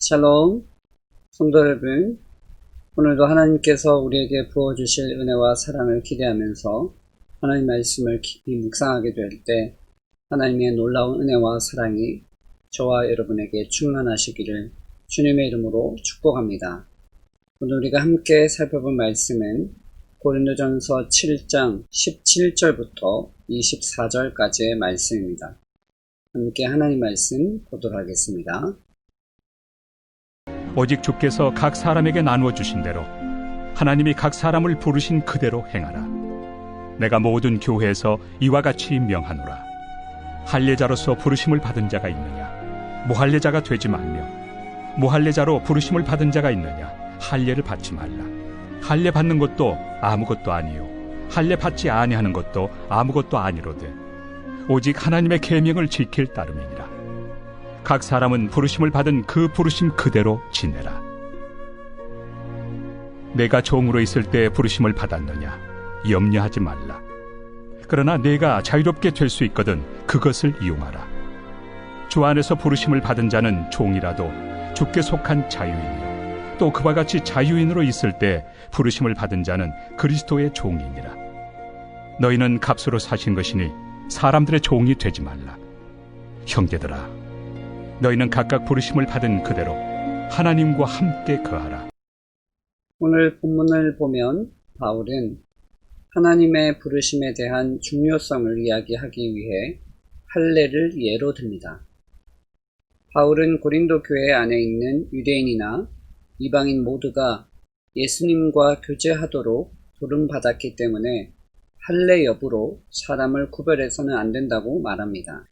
샬롬, 성도 여러분, 오늘도 하나님께서 우리에게 부어주실 은혜와 사랑을 기대하면서 하나님 말씀을 깊이 묵상하게 될 때 하나님의 놀라운 은혜와 사랑이 저와 여러분에게 충만하시기를 주님의 이름으로 축복합니다. 오늘 우리가 함께 살펴볼 말씀은 고린도전서 7장 17절부터 24절까지의 말씀입니다. 함께 하나님 말씀 보도록 하겠습니다. 오직 주께서 각 사람에게 나누어 주신 대로 하나님이 각 사람을 부르신 그대로 행하라. 내가 모든 교회에서 이와 같이 명하노라. 할례자로서 부르심을 받은 자가 있느냐? 무할례자가 되지 말며, 무할례자로 부르심을 받은 자가 있느냐? 할례를 받지 말라. 할례 받는 것도 아무것도 아니요, 할례 받지 아니하는 것도 아무것도 아니로되 오직 하나님의 계명을 지킬 따름이니라. 각 사람은 부르심을 받은 그 부르심 그대로 지내라. 내가 종으로 있을 때 부르심을 받았느냐? 염려하지 말라. 그러나 내가 자유롭게 될 수 있거든 그것을 이용하라. 주 안에서 부르심을 받은 자는 종이라도 주께 속한 자유인이요, 또 그와 같이 자유인으로 있을 때 부르심을 받은 자는 그리스도의 종이니라. 너희는 값으로 사신 것이니 사람들의 종이 되지 말라. 형제들아, 너희는 각각 부르심을 받은 그대로 하나님과 함께 거하라. 오늘 본문을 보면 바울은 하나님의 부르심에 대한 중요성을 이야기하기 위해 할례를 예로 듭니다. 바울은 고린도 교회 안에 있는 유대인이나 이방인 모두가 예수님과 교제하도록 부름받았기 때문에 할례 여부로 사람을 구별해서는 안 된다고 말합니다.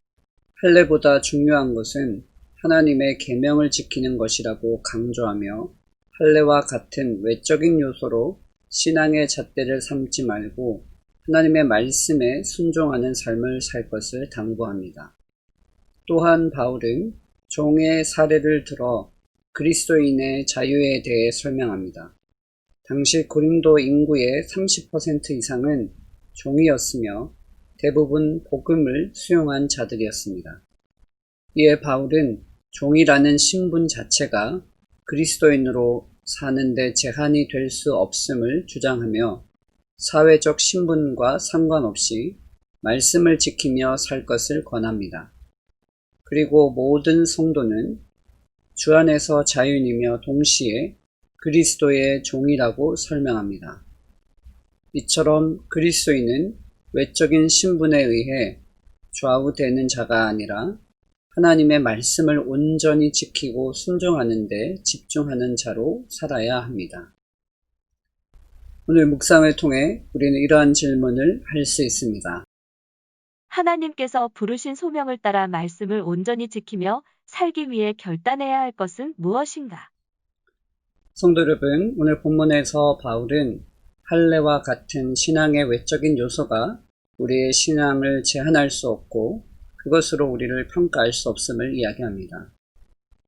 할례보다 중요한 것은 하나님의 계명을 지키는 것이라고 강조하며, 할례와 같은 외적인 요소로 신앙의 잣대를 삼지 말고 하나님의 말씀에 순종하는 삶을 살 것을 당부합니다. 또한 바울은 종의 사례를 들어 그리스도인의 자유에 대해 설명합니다. 당시 고린도 인구의 30% 이상은 종이었으며 대부분 복음을 수용한 자들이었습니다. 이에 바울은 종이라는 신분 자체가 그리스도인으로 사는데 제한이 될 수 없음을 주장하며, 사회적 신분과 상관없이 말씀을 지키며 살 것을 권합니다. 그리고 모든 성도는 주 안에서 자유인이며 동시에 그리스도의 종이라고 설명합니다. 이처럼 그리스도인은 외적인 신분에 의해 좌우되는 자가 아니라 하나님의 말씀을 온전히 지키고 순종하는 데 집중하는 자로 살아야 합니다. 오늘 묵상을 통해 우리는 이러한 질문을 할 수 있습니다. 하나님께서 부르신 소명을 따라 말씀을 온전히 지키며 살기 위해 결단해야 할 것은 무엇인가? 성도 여러분, 오늘 본문에서 바울은 할례와 같은 신앙의 외적인 요소가 우리의 신앙을 제한할 수 없고 그것으로 우리를 평가할 수 없음을 이야기합니다.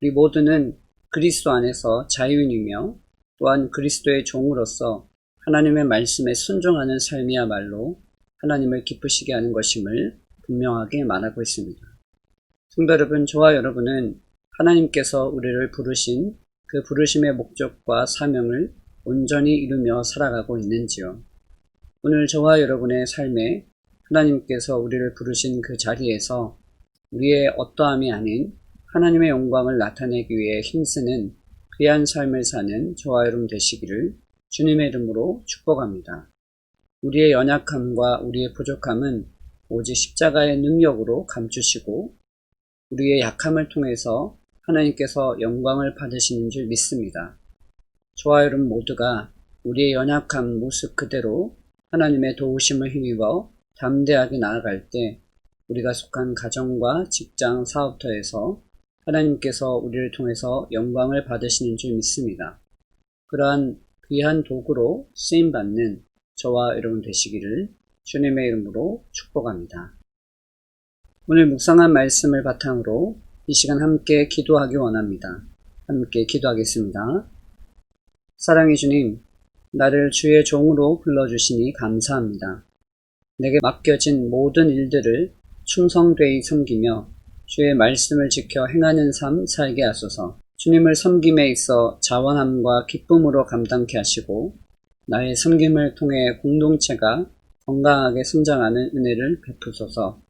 우리 모두는 그리스도 안에서 자유인이며 또한 그리스도의 종으로서 하나님의 말씀에 순종하는 삶이야말로 하나님을 기쁘시게 하는 것임을 분명하게 말하고 있습니다. 성도 여러분, 저와 여러분은 하나님께서 우리를 부르신 그 부르심의 목적과 사명을 온전히 이루며 살아가고 있는지요? 오늘 저와 여러분의 삶에 하나님께서 우리를 부르신 그 자리에서 우리의 어떠함이 아닌 하나님의 영광을 나타내기 위해 힘쓰는 귀한 삶을 사는 저와 여러분 되시기를 주님의 이름으로 축복합니다. 우리의 연약함과 우리의 부족함은 오직 십자가의 능력으로 감추시고 우리의 약함을 통해서 하나님께서 영광을 받으시는 줄 믿습니다. 저와 여러분 모두가 우리의 연약한 모습 그대로 하나님의 도우심을 힘입어 담대하게 나아갈 때 우리가 속한 가정과 직장, 사업터에서 하나님께서 우리를 통해서 영광을 받으시는 줄 믿습니다. 그러한 귀한 도구로 쓰임받는 저와 여러분 되시기를 주님의 이름으로 축복합니다. 오늘 묵상한 말씀을 바탕으로 이 시간 함께 기도하기 원합니다. 함께 기도하겠습니다. 사랑의 주님, 나를 주의 종으로 불러주시니 감사합니다. 내게 맡겨진 모든 일들을 충성되이 섬기며 주의 말씀을 지켜 행하는 삶 살게 하소서. 주님을 섬김에 있어 자원함과 기쁨으로 감당케 하시고 나의 섬김을 통해 공동체가 건강하게 성장하는 은혜를 베푸소서.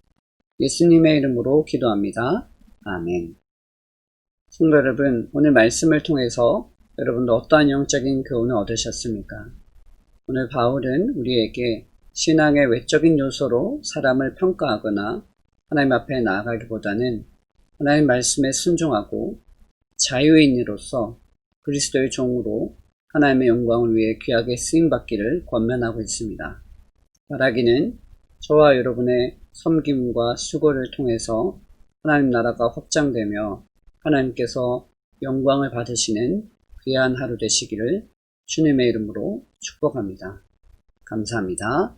예수님의 이름으로 기도합니다. 아멘. 성도 여러분, 오늘 말씀을 통해서 여러분도 어떠한 영적인 교훈을 얻으셨습니까? 오늘 바울은 우리에게 신앙의 외적인 요소로 사람을 평가하거나 하나님 앞에 나아가기보다는 하나님 말씀에 순종하고 자유인으로서 그리스도의 종으로 하나님의 영광을 위해 귀하게 쓰임받기를 권면하고 있습니다. 바라기는 저와 여러분의 섬김과 수고를 통해서 하나님 나라가 확장되며 하나님께서 영광을 받으시는 귀한 하루 되시기를 주님의 이름으로 축복합니다. 감사합니다.